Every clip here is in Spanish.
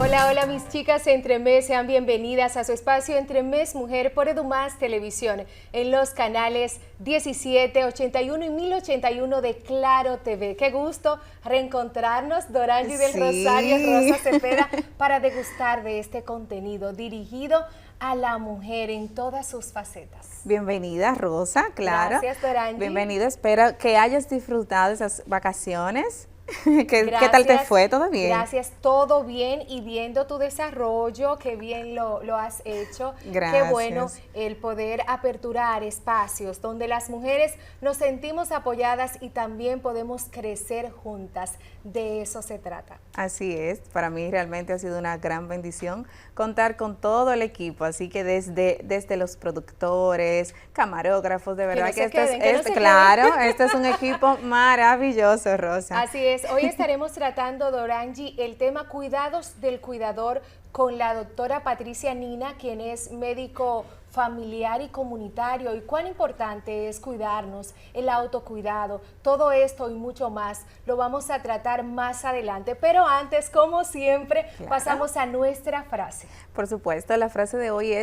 Hola, hola mis chicas Entremés, sean bienvenidas a su espacio Entremés Mujer por EduMás Televisión en los canales 17, 81 y 1081 de Claro TV. Qué gusto reencontrarnos, Dorangi del Rosario, Rosa Cepeda, para degustar de este contenido dirigido a la mujer en todas sus facetas. Bienvenida, Rosa, claro. Gracias, Dorangi. Bienvenida, espero que hayas disfrutado esas vacaciones. ¿Qué tal te fue? ¿Todo bien? Gracias, todo bien, y viendo tu desarrollo, qué bien lo has hecho. Gracias. Qué bueno el poder aperturar espacios donde las mujeres nos sentimos apoyadas y también podemos crecer juntas. De eso se trata. Así es, para mí realmente ha sido una gran bendición contar con todo el equipo, así que desde los productores, camarógrafos, de verdad que este es un equipo maravilloso, Rosa. Así es, hoy estaremos tratando, Dorangi, el tema cuidados del cuidador con la doctora Patricia Nina, quien es médico familiar y comunitario, y cuán importante es cuidarnos, el autocuidado. Todo esto y mucho más lo vamos a tratar más adelante, pero antes, como siempre, pasamos a nuestra frase. Por supuesto, la frase de hoy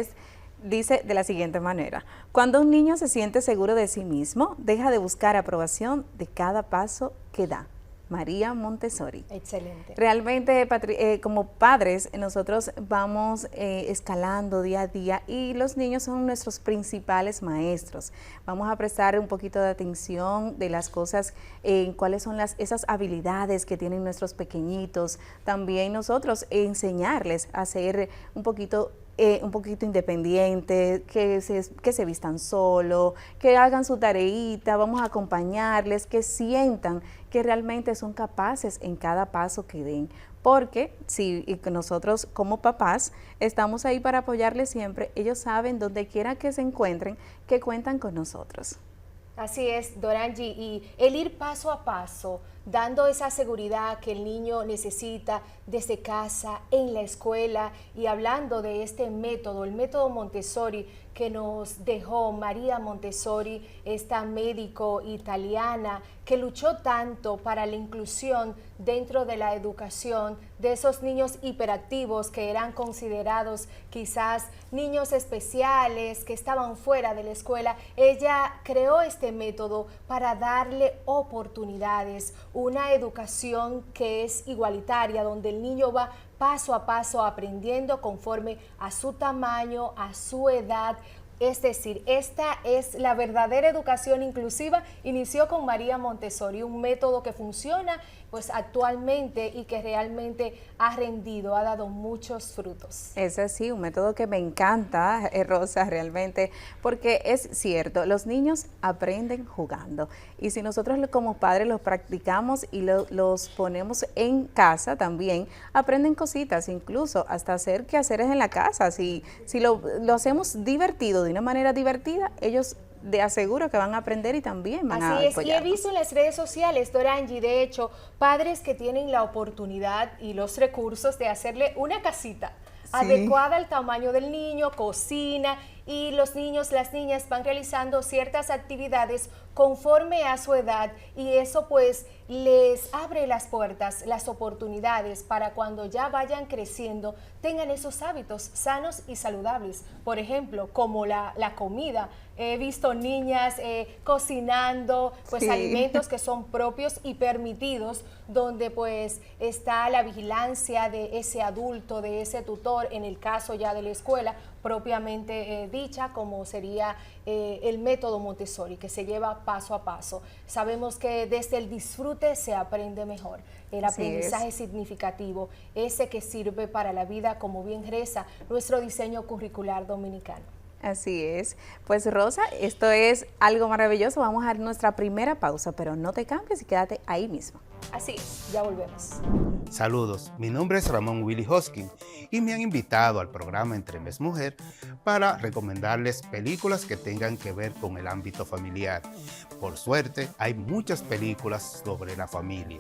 dice de la siguiente manera: cuando un niño se siente seguro de sí mismo, deja de buscar aprobación de cada paso que da. María Montessori. Excelente. Realmente, como padres, nosotros vamos escalando día a día y los niños son nuestros principales maestros. Vamos a prestar un poquito de atención de las cosas, cuáles son esas habilidades que tienen nuestros pequeñitos. También nosotros enseñarles a ser un poquito independiente, que se vistan solo, que hagan su tareita, vamos a acompañarles, que sientan que realmente son capaces en cada paso que den. Porque si nosotros como papás estamos ahí para apoyarles siempre, ellos saben donde quiera que se encuentren, que cuentan con nosotros. Así es, Dorangi, y el ir paso a paso, dando esa seguridad que el niño necesita desde casa, en la escuela, y hablando de este método, el método Montessori que nos dejó María Montessori, esta médico italiana que luchó tanto para la inclusión dentro de la educación de esos niños hiperactivos que eran considerados quizás niños especiales, que estaban fuera de la escuela. Ella creó este método para darle oportunidades, una educación que es igualitaria, donde el niño va paso a paso aprendiendo conforme a su tamaño, a su edad. Es decir, esta es la verdadera educación inclusiva. Inició con María Montessori, un método que funciona pues actualmente y que realmente ha rendido, ha dado muchos frutos. Es así, un método que me encanta, Rosa, realmente, porque es cierto, los niños aprenden jugando, y si nosotros como padres los practicamos y los ponemos en casa también, aprenden cositas, incluso hasta hacer quehaceres en la casa. Si lo hacemos divertido, de una manera divertida, ellos de aseguro que van a aprender y también van a apoyarnos. Y he visto en las redes sociales, Dorangi, de hecho, padres que tienen la oportunidad y los recursos de hacerle una casita adecuada al tamaño del niño, cocina, y los niños, las niñas van realizando ciertas actividades conforme a su edad, y eso pues les abre las puertas, las oportunidades para cuando ya vayan creciendo tengan esos hábitos sanos y saludables. Por ejemplo, como la comida. He visto niñas cocinando pues alimentos que son propios y permitidos, donde pues está la vigilancia de ese adulto, de ese tutor, en el caso ya de la escuela propiamente dicha, como sería el método Montessori, que se lleva paso a paso. Sabemos que desde el disfrute se aprende mejor. El aprendizaje significativo, ese que sirve para la vida, como bien reza nuestro diseño curricular dominicano. Así es. Pues Rosa, esto es algo maravilloso. Vamos a dar nuestra primera pausa, pero no te cambies y quédate ahí mismo. Así es, ya volvemos. Saludos, mi nombre es Ramón Willy Hoskin y me han invitado al programa Entremés Mujer para recomendarles películas que tengan que ver con el ámbito familiar. Por suerte, hay muchas películas sobre la familia.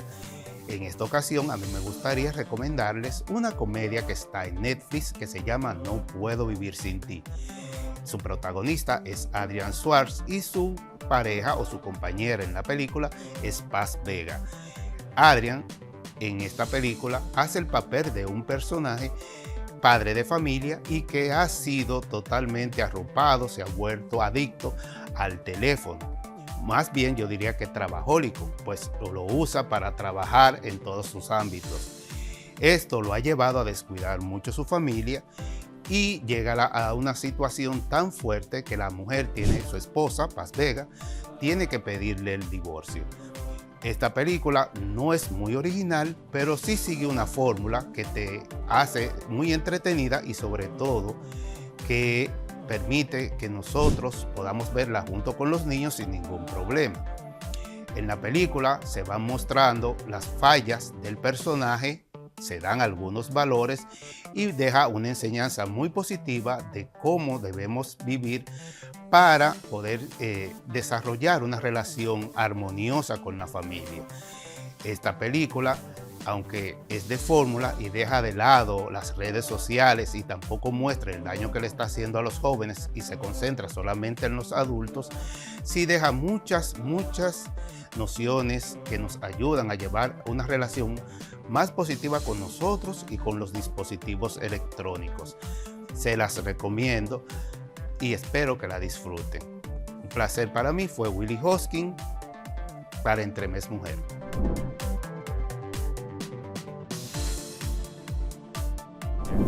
En esta ocasión, a mí me gustaría recomendarles una comedia que está en Netflix que se llama No Puedo Vivir Sin Ti. Su protagonista es Adrián Suárez y su pareja o su compañera en la película es Paz Vega. Adrián en esta película hace el papel de un personaje padre de familia y que ha sido totalmente arropado, se ha vuelto adicto al teléfono. Más bien yo diría que trabajólico, pues lo usa para trabajar en todos sus ámbitos. Esto lo ha llevado a descuidar mucho su familia y llega a una situación tan fuerte que la mujer su esposa, Paz Vega, tiene que pedirle el divorcio. Esta película no es muy original, pero sí sigue una fórmula que te hace muy entretenida y sobre todo que permite que nosotros podamos verla junto con los niños sin ningún problema. En la película se van mostrando las fallas del personaje, se dan algunos valores y deja una enseñanza muy positiva de cómo debemos vivir para poder desarrollar una relación armoniosa con la familia. Esta película, aunque es de fórmula y deja de lado las redes sociales y tampoco muestra el daño que le está haciendo a los jóvenes y se concentra solamente en los adultos, sí deja muchas nociones que nos ayudan a llevar una relación más positiva con nosotros y con los dispositivos electrónicos. Se las recomiendo y espero que la disfruten. Un placer para mí, fue Willy Hosking para Entremés Mujer.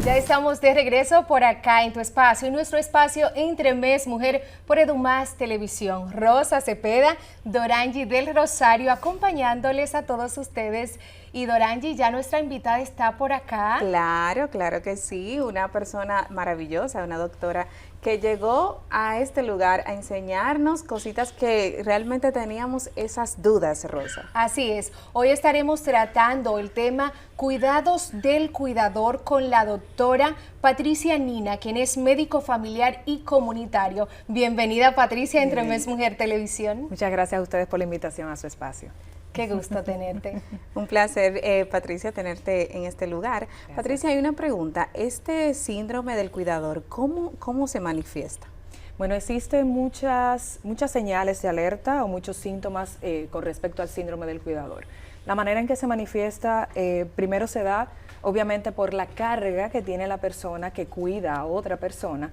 Ya estamos de regreso por acá en tu espacio, en nuestro espacio Entremés Mujer por EduMás Televisión. Rosa Cepeda, Dorangi del Rosario, acompañándoles a todos ustedes. Y Dorangi, ya nuestra invitada está por acá. Claro, claro que sí, una persona maravillosa, una doctora que llegó a este lugar a enseñarnos cositas que realmente teníamos esas dudas, Rosa. Así es, hoy estaremos tratando el tema cuidados del cuidador con la doctora Patricia Nina, quien es médico familiar y comunitario. Bienvenida, Patricia, a Entremés Mujer Televisión. Muchas gracias a ustedes por la invitación a su espacio. Qué gusto tenerte. Un placer, Patricia, tenerte en este lugar. Gracias. Patricia, hay una pregunta. ¿Este síndrome del cuidador, cómo se manifiesta? Bueno, existen muchas señales de alerta o muchos síntomas con respecto al síndrome del cuidador. La manera en que se manifiesta, primero se da, obviamente, por la carga que tiene la persona que cuida a otra persona,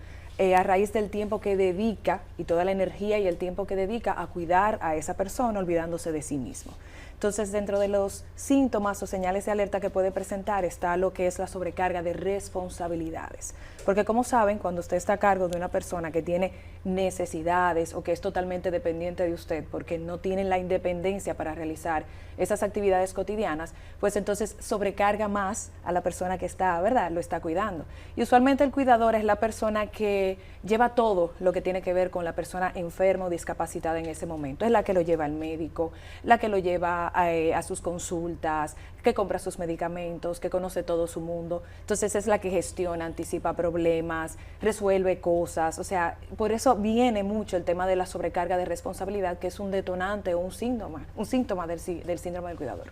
a raíz del tiempo que dedica y toda la energía y el tiempo que dedica a cuidar a esa persona, olvidándose de sí mismo. Entonces, dentro de los síntomas o señales de alerta que puede presentar está lo que es la sobrecarga de responsabilidades. Porque como saben, cuando usted está a cargo de una persona que tiene necesidades o que es totalmente dependiente de usted porque no tiene la independencia para realizar esas actividades cotidianas, pues entonces sobrecarga más a la persona que está, ¿verdad?, lo está cuidando. Y usualmente el cuidador es la persona que lleva todo lo que tiene que ver con la persona enferma o discapacitada en ese momento. Es la que lo lleva al médico, la que lo lleva a sus consultas, que compra sus medicamentos, que conoce todo su mundo. Entonces es la que gestiona, anticipa problemas, resuelve cosas. O sea, por eso viene mucho el tema de la sobrecarga de responsabilidad, que es un detonante o un síntoma del síndrome del cuidador.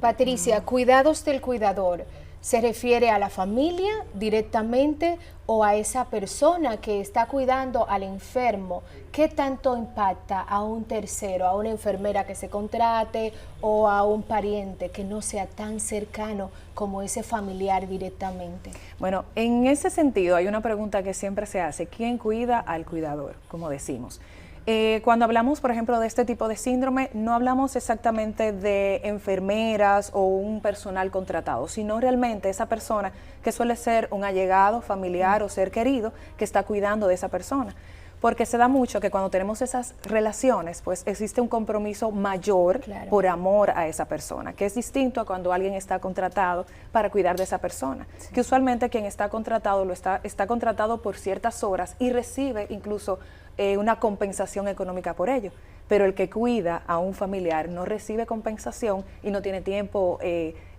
Patricia, cuidados del cuidador. ¿Se refiere a la familia directamente o a esa persona que está cuidando al enfermo? ¿Qué tanto impacta a un tercero, a una enfermera que se contrate o a un pariente que no sea tan cercano como ese familiar directamente? Bueno, en ese sentido hay una pregunta que siempre se hace: ¿quién cuida al cuidador? Como decimos. Cuando hablamos, por ejemplo, de este tipo de síndrome, no hablamos exactamente de enfermeras o un personal contratado, sino realmente esa persona que suele ser un allegado, familiar o ser querido que está cuidando de esa persona. Porque se da mucho que cuando tenemos esas relaciones, pues existe un compromiso mayor por amor a esa persona, que es distinto a cuando alguien está contratado para cuidar de esa persona. Sí. Que usualmente quien está contratado está contratado por ciertas horas y recibe incluso una compensación económica por ello. Pero el que cuida a un familiar no recibe compensación y no tiene tiempo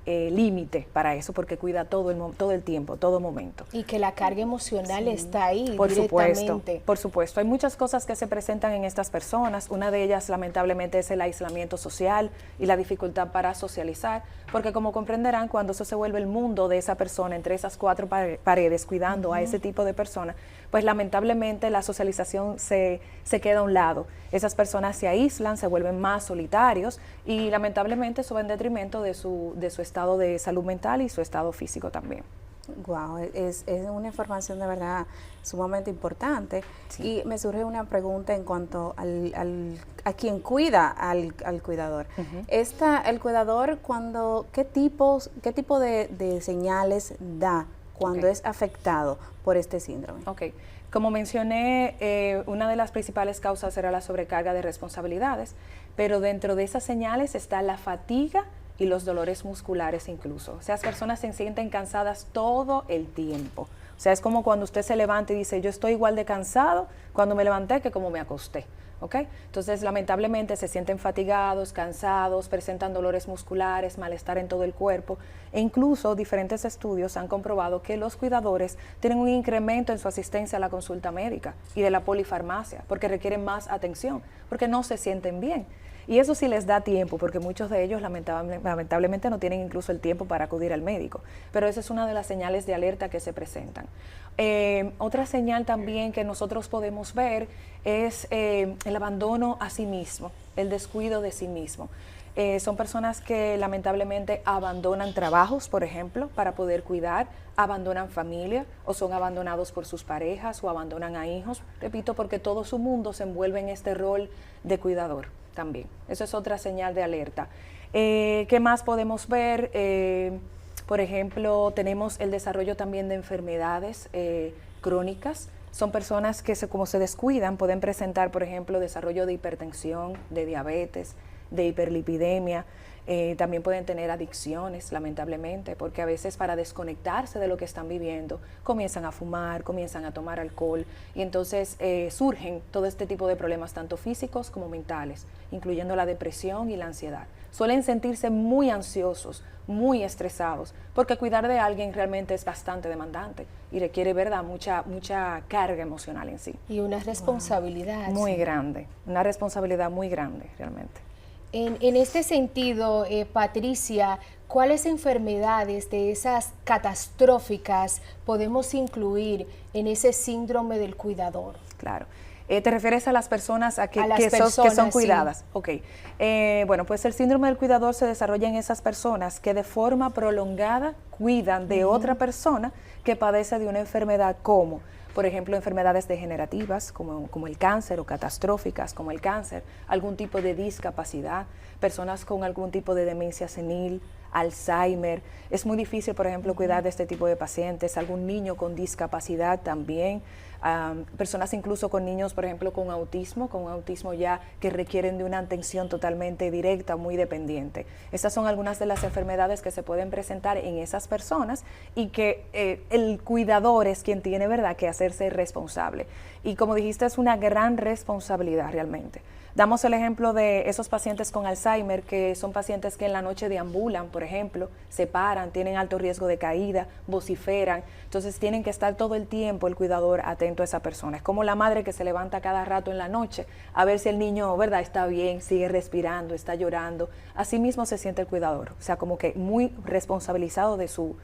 límite para eso, porque cuida todo el tiempo, todo momento. Y que la carga emocional está ahí por directamente. Supuesto, por supuesto. Hay muchas cosas que se presentan en estas personas. Una de ellas, lamentablemente, es el aislamiento social y la dificultad para socializar, porque como comprenderán, cuando eso se vuelve el mundo de esa persona, entre esas cuatro paredes, cuidando a ese tipo de persona, pues lamentablemente la socialización se queda a un lado. Esas personas se aíslan, se vuelven más solitarios y lamentablemente eso va en detrimento de su estado de salud mental y su estado físico también. Wow, es una información de verdad sumamente importante. Sí. Y me surge una pregunta en cuanto a quien cuida al cuidador. El cuidador, ¿qué tipo de señales da cuando es afectado por este síndrome? Okay. Como mencioné, una de las principales causas era la sobrecarga de responsabilidades, pero dentro de esas señales está la fatiga y los dolores musculares incluso. O sea, las personas se sienten cansadas todo el tiempo. O sea, es como cuando usted se levanta y dice, yo estoy igual de cansado cuando me levanté que como me acosté. ¿Okay? Entonces, lamentablemente se sienten fatigados, cansados, presentan dolores musculares, malestar en todo el cuerpo e incluso diferentes estudios han comprobado que los cuidadores tienen un incremento en su asistencia a la consulta médica y de la polifarmacia porque requieren más atención, porque no se sienten bien. Y eso sí les da tiempo, porque muchos de ellos lamentablemente no tienen incluso el tiempo para acudir al médico. Pero esa es una de las señales de alerta que se presentan. Otra señal también que nosotros podemos ver es el abandono a sí mismo, el descuido de sí mismo. Son personas que lamentablemente abandonan trabajos, por ejemplo, para poder cuidar, abandonan familia o son abandonados por sus parejas o abandonan a hijos, repito, porque todo su mundo se envuelve en este rol de cuidador también. Eso es otra señal de alerta. ¿Qué más podemos ver? Por ejemplo, tenemos el desarrollo también de enfermedades crónicas. Son personas que como se descuidan pueden presentar, por ejemplo, desarrollo de hipertensión, de diabetes, de hiperlipidemia. También pueden tener adicciones, lamentablemente, porque a veces para desconectarse de lo que están viviendo, comienzan a fumar, comienzan a tomar alcohol y entonces surgen todo este tipo de problemas, tanto físicos como mentales, incluyendo la depresión y la ansiedad. Suelen sentirse muy ansiosos, muy estresados, porque cuidar de alguien realmente es bastante demandante y requiere, ¿verdad?, mucha carga emocional en sí. Y una responsabilidad. Muy grande, una responsabilidad muy grande realmente. En este sentido, Patricia, ¿cuáles enfermedades de esas catastróficas podemos incluir en ese síndrome del cuidador? Claro. ¿Te refieres a las personas que son cuidadas? Sí. Ok. Bueno, pues el síndrome del cuidador se desarrolla en esas personas que de forma prolongada cuidan de otra persona que padece de una enfermedad como, por ejemplo, enfermedades degenerativas como el cáncer o catastróficas como el cáncer, algún tipo de discapacidad, personas con algún tipo de demencia senil, Alzheimer. Es muy difícil, por ejemplo, cuidar de este tipo de pacientes, algún niño con discapacidad también, personas incluso con niños, por ejemplo, con autismo ya que requieren de una atención totalmente directa, muy dependiente. Estas son algunas de las enfermedades que se pueden presentar en esas personas y que el cuidador es quien tiene, ¿verdad?, que hacerse responsable. Y como dijiste, es una gran responsabilidad realmente. Damos el ejemplo de esos pacientes con Alzheimer, que son pacientes que en la noche deambulan, por ejemplo, se paran, tienen alto riesgo de caída, vociferan, entonces tienen que estar todo el tiempo el cuidador atento a esa persona. Es como la madre que se levanta cada rato en la noche a ver si el niño, ¿verdad?, está bien, sigue respirando, está llorando. Así mismo se siente el cuidador, o sea, como que muy responsabilizado de su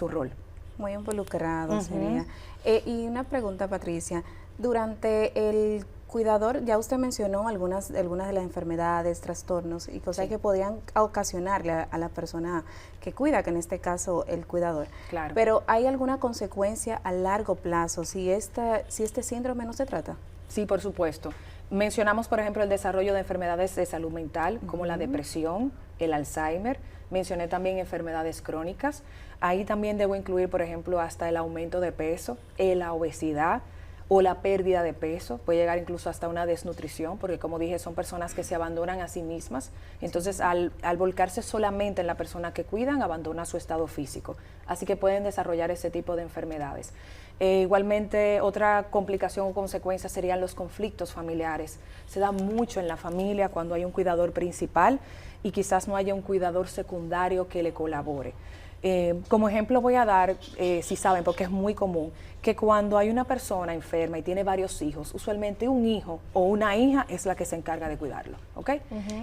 rol. Muy involucrado sería. Y una pregunta, Patricia, durante el cuidador, ya usted mencionó algunas de las enfermedades, trastornos y cosas que podrían ocasionarle a la persona que cuida, que en este caso el cuidador. Claro. Pero ¿hay alguna consecuencia a largo plazo si este síndrome no se trata? Sí, por supuesto. Mencionamos, por ejemplo, el desarrollo de enfermedades de salud mental, como la depresión, el Alzheimer. Mencioné también enfermedades crónicas. Ahí también debo incluir, por ejemplo, hasta el aumento de peso, la obesidad, o la pérdida de peso, puede llegar incluso hasta una desnutrición, porque como dije, son personas que se abandonan a sí mismas, entonces al volcarse solamente en la persona que cuidan, abandona su estado físico, así que pueden desarrollar ese tipo de enfermedades. Igualmente, otra complicación o consecuencia serían los conflictos familiares. Se da mucho en la familia cuando hay un cuidador principal y quizás no haya un cuidador secundario que le colabore. Como ejemplo voy a dar, si saben, porque es muy común, que cuando hay una persona enferma y tiene varios hijos, usualmente un hijo o una hija es la que se encarga de cuidarlo, ¿ok?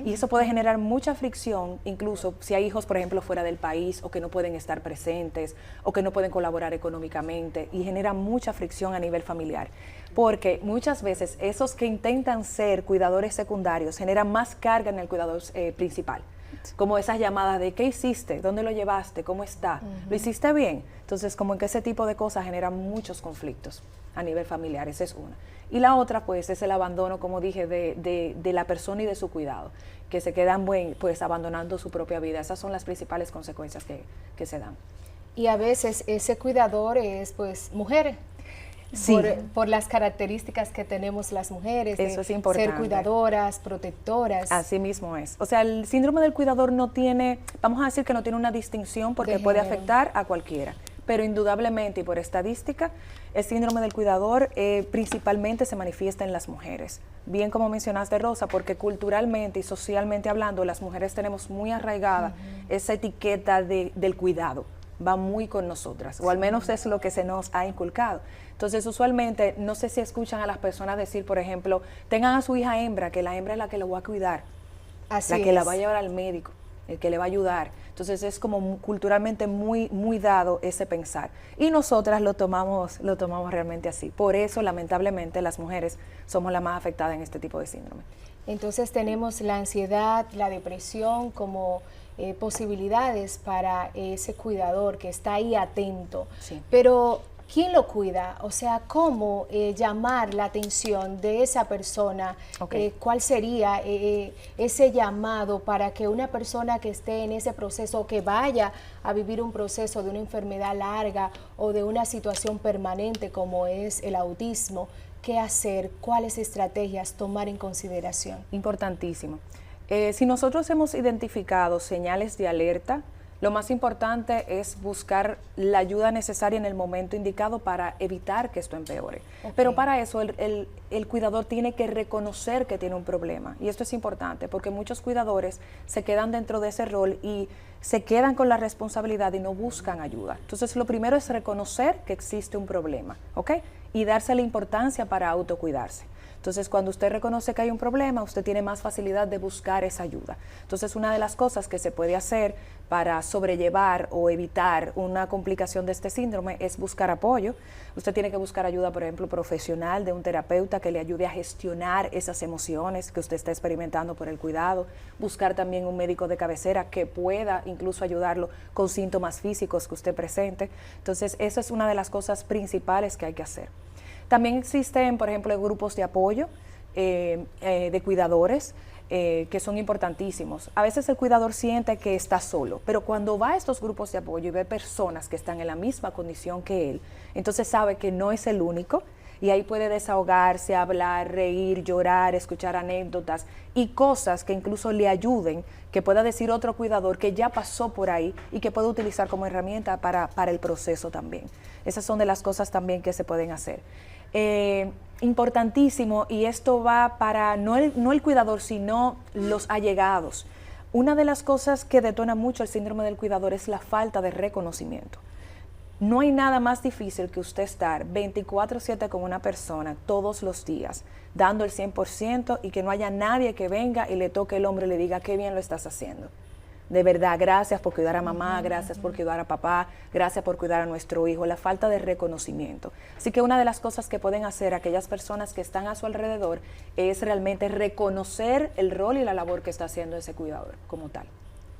Y eso puede generar mucha fricción, incluso si hay hijos, por ejemplo, fuera del país o que no pueden estar presentes o que no pueden colaborar económicamente, y genera mucha fricción a nivel familiar. Porque muchas veces esos que intentan ser cuidadores secundarios generan más carga en el cuidador principal. Como esas llamadas de ¿qué hiciste? ¿Dónde lo llevaste? ¿Cómo está? ¿Lo hiciste bien? Entonces, como que ese tipo de cosas generan muchos conflictos a nivel familiar, esa es una. Y la otra, pues, es el abandono, como dije, de la persona y de su cuidado, que se quedan, pues, abandonando su propia vida. Esas son las principales consecuencias que se dan. Y a veces ese cuidador es, pues, mujer. Sí. Por las características que tenemos las mujeres, eso es importante. Ser cuidadoras, protectoras. Así mismo es. O sea, el síndrome del cuidador no tiene, vamos a decir que no tiene una distinción porque puede afectar a cualquiera, pero indudablemente y por estadística, el síndrome del cuidador principalmente se manifiesta en las mujeres. Bien como mencionaste, Rosa, porque culturalmente y socialmente hablando, las mujeres tenemos muy arraigada esa etiqueta del cuidado. Va muy con nosotras, o al menos es lo que se nos ha inculcado. Entonces, usualmente, no sé si escuchan a las personas decir, por ejemplo, tengan a su hija hembra, que la hembra es la que lo va a cuidar, Así la que es. la va a llevar al médico, el que le va a ayudar. Entonces, es como culturalmente muy dado ese pensar. Y nosotras lo tomamos realmente así. Por eso, lamentablemente, las mujeres somos las más afectadas en este tipo de síndrome. Entonces tenemos la ansiedad, la depresión como posibilidades para ese cuidador que está ahí atento. Sí. Pero, ¿quién lo cuida? O sea, ¿cómo llamar la atención de esa persona? Okay. ¿Cuál sería ese llamado para que una persona que esté en ese proceso, que vaya a vivir un proceso de una enfermedad larga o de una situación permanente como es el autismo, qué hacer, cuáles estrategias tomar en consideración? Importantísimo. Si nosotros hemos identificado señales de alerta, lo más importante es buscar la ayuda necesaria en el momento indicado para evitar que esto empeore. Okay. Pero para eso el cuidador tiene que reconocer que tiene un problema. Y esto es importante porque muchos cuidadores se quedan dentro de ese rol y se quedan con la responsabilidad y no buscan ayuda. Entonces, lo primero es reconocer que existe un problema, ¿ok? Y darse la importancia para autocuidarse. Entonces, cuando usted reconoce que hay un problema, usted tiene más facilidad de buscar esa ayuda. Entonces, una de las cosas que se puede hacer para sobrellevar o evitar una complicación de este síndrome es buscar apoyo. Usted tiene que buscar ayuda, por ejemplo, profesional, de un terapeuta que le ayude a gestionar esas emociones que usted está experimentando por el cuidado. Buscar también un médico de cabecera que pueda incluso ayudarlo con síntomas físicos que usted presente. Entonces, esa es una de las cosas principales que hay que hacer. También existen, por ejemplo, grupos de apoyo de cuidadores que son importantísimos. A veces el cuidador siente que está solo, pero cuando va a estos grupos de apoyo y ve personas que están en la misma condición que él, entonces sabe que no es el único y ahí puede desahogarse, hablar, reír, llorar, escuchar anécdotas y cosas que incluso le ayuden, que pueda decir otro cuidador que ya pasó por ahí y que puede utilizar como herramienta para el proceso también. Esas son de las cosas también que se pueden hacer. Importantísimo, y esto va para no el cuidador, sino los allegados. Una de las cosas que detona mucho el síndrome del cuidador es la falta de reconocimiento. No hay nada más difícil que usted estar 24/7 con una persona todos los días, dando el 100% y que no haya nadie que venga y le toque el hombro y le diga qué bien lo estás haciendo. De verdad, gracias por cuidar a mamá, gracias por cuidar a papá, gracias por cuidar a nuestro hijo, la falta de reconocimiento. Así que una de las cosas que pueden hacer aquellas personas que están a su alrededor es realmente reconocer el rol y la labor que está haciendo ese cuidador como tal.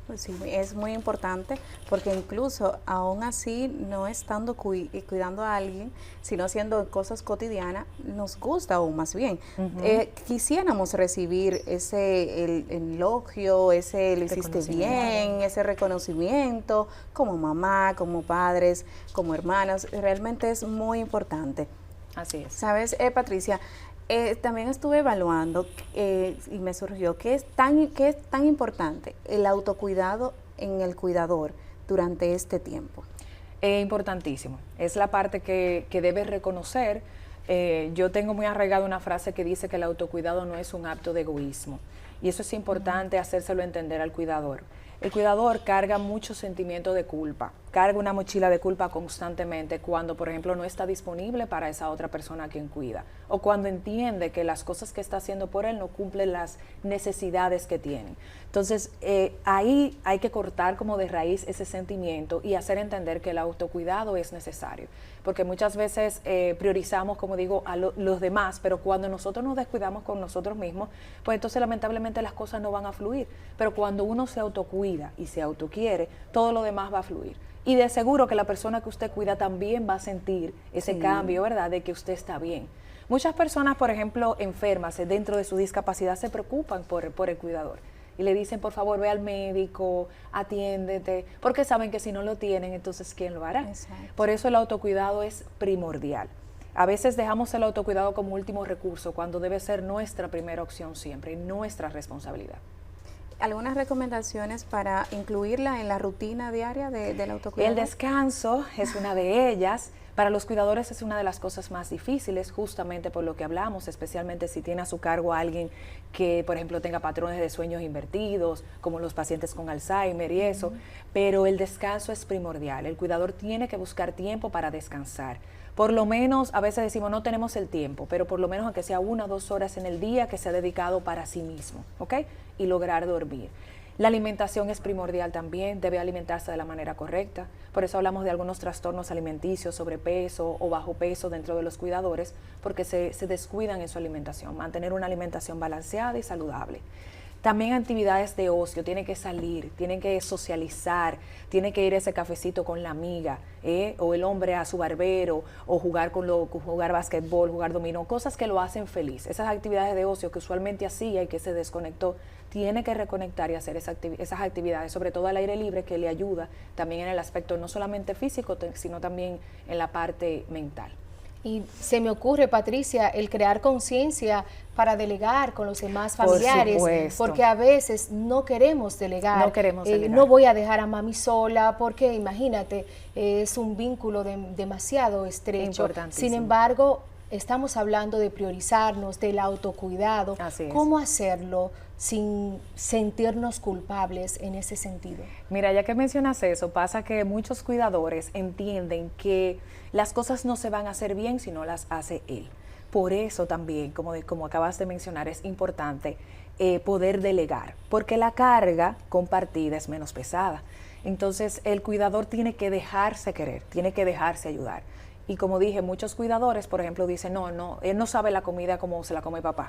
Pues sí, es muy importante porque incluso aún así no estando cuidando a alguien, sino haciendo cosas cotidianas, nos gusta aún más bien. Quisiéramos recibir el elogio, ese lo hiciste bien, ese reconocimiento como mamá, como padres, como hermanas, realmente es muy importante. Así es. ¿Sabes, Patricia? También estuve evaluando y me surgió que es tan importante el autocuidado en el cuidador durante este tiempo. Importantísimo. Es la parte que debes reconocer. Yo tengo muy arraigada una frase que dice que el autocuidado no es un acto de egoísmo. Y eso es importante hacérselo entender al cuidador. El cuidador carga mucho sentimiento de culpa carga una mochila de culpa constantemente cuando, por ejemplo, no está disponible para esa otra persona a quien cuida, o cuando entiende que las cosas que está haciendo por él no cumplen las necesidades que tienen. Entonces, ahí hay que cortar como de raíz ese sentimiento y hacer entender que el autocuidado es necesario, porque muchas veces priorizamos, como digo, a los demás, pero cuando nosotros nos descuidamos con nosotros mismos, pues entonces lamentablemente las cosas no van a fluir, pero cuando uno se autocuida y se autoquiere, todo lo demás va a fluir. Y de seguro que la persona que usted cuida también va a sentir ese cambio, ¿verdad?, de que usted está bien. Muchas personas, por ejemplo, enfermas, dentro de su discapacidad, se preocupan por el cuidador y le dicen, por favor, ve al médico, atiéndete, porque saben que si no lo tienen, entonces ¿quién lo hará? Exacto. Por eso el autocuidado es primordial. A veces dejamos el autocuidado como último recurso, cuando debe ser nuestra primera opción siempre, nuestra responsabilidad. ¿Algunas recomendaciones para incluirla en la rutina diaria del autocuidado? El descanso es una de ellas. Para los cuidadores es una de las cosas más difíciles, justamente por lo que hablamos, especialmente si tiene a su cargo a alguien que, por ejemplo, tenga patrones de sueños invertidos, como los pacientes con Alzheimer y eso, pero el descanso es primordial. El cuidador tiene que buscar tiempo para descansar. Por lo menos, a veces decimos no tenemos el tiempo, pero por lo menos aunque sea 1 o 2 horas en el día que sea dedicado para sí mismo, ¿ok? Y lograr dormir. La alimentación es primordial también, debe alimentarse de la manera correcta. Por eso hablamos de algunos trastornos alimenticios, sobrepeso o bajo peso dentro de los cuidadores, porque se descuidan en su alimentación. Mantener una alimentación balanceada y saludable. También actividades de ocio, tienen que salir, tienen que socializar, tienen que ir a ese cafecito con la amiga, o el hombre a su barbero, o jugar basquetbol, jugar dominó, cosas que lo hacen feliz. Esas actividades de ocio que usualmente hacía y que se desconectó, tiene que reconectar y hacer esas actividades, sobre todo al aire libre, que le ayuda también en el aspecto no solamente físico, sino también en la parte mental. Y se me ocurre, Patricia, el crear conciencia para delegar con los demás familiares, porque a veces no queremos delegar. No queremos delegar. No voy a dejar a mami sola, porque imagínate, es un vínculo demasiado estrecho. Sin embargo, estamos hablando de priorizarnos, del autocuidado. Así es. ¿Cómo hacerlo sin sentirnos culpables en ese sentido? Mira, ya que mencionas eso, pasa que muchos cuidadores entienden que las cosas no se van a hacer bien si no las hace él. Por eso también, como acabas de mencionar, es importante poder delegar, porque la carga compartida es menos pesada. Entonces, el cuidador tiene que dejarse querer, tiene que dejarse ayudar. Y como dije, muchos cuidadores, por ejemplo, dicen, no, él no sabe la comida como se la come papá,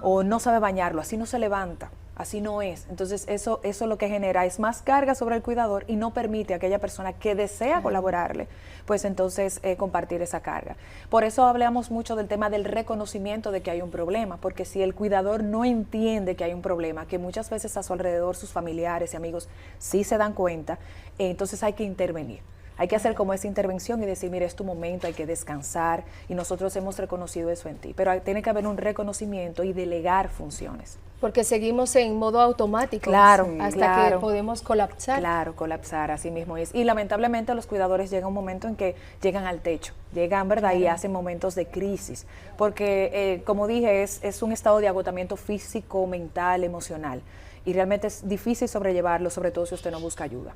o no sabe bañarlo, así no se levanta, así no es. Entonces, eso lo que genera es más carga sobre el cuidador y no permite a aquella persona que desea colaborarle, pues entonces compartir esa carga. Por eso hablamos mucho del tema del reconocimiento de que hay un problema, porque si el cuidador no entiende que hay un problema, que muchas veces a su alrededor sus familiares y amigos sí se dan cuenta, entonces hay que intervenir. Hay que hacer como esa intervención y decir, mire, es tu momento, hay que descansar, y nosotros hemos reconocido eso en ti. Pero tiene que haber un reconocimiento y delegar funciones. Porque seguimos en modo automático, claro, hasta que podemos colapsar. Claro, colapsar, así mismo es. Y lamentablemente los cuidadores llegan un momento en que llegan al techo, llegan, ¿verdad? Y hacen momentos de crisis, porque como dije, es un estado de agotamiento físico, mental, emocional, y realmente es difícil sobrellevarlo, sobre todo si usted no busca ayuda.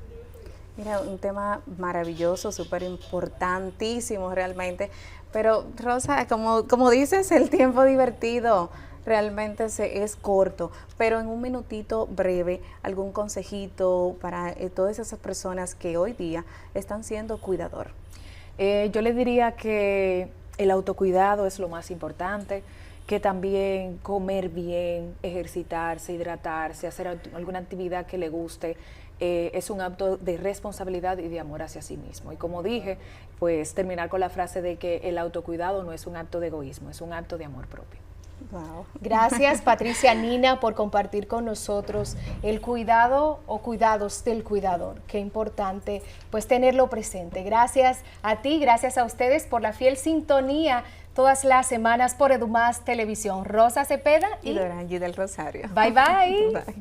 Mira, un tema maravilloso, súper importantísimo realmente, pero Rosa, como dices, el tiempo divertido realmente es corto, pero en un minutito breve, algún consejito para todas esas personas que hoy día están siendo cuidador. Yo le diría que el autocuidado es lo más importante, que también comer bien, ejercitarse, hidratarse, hacer alguna actividad que le guste, es un acto de responsabilidad y de amor hacia sí mismo. Y como dije, pues terminar con la frase de que el autocuidado no es un acto de egoísmo, es un acto de amor propio. Wow. Gracias, Patricia Nina, por compartir con nosotros el cuidado o cuidados del cuidador. Qué importante pues tenerlo presente. Gracias a ti, gracias a ustedes por la fiel sintonía todas las semanas por EduMás Televisión. Rosa Cepeda y Dorangi del Rosario. Bye, bye. Bye.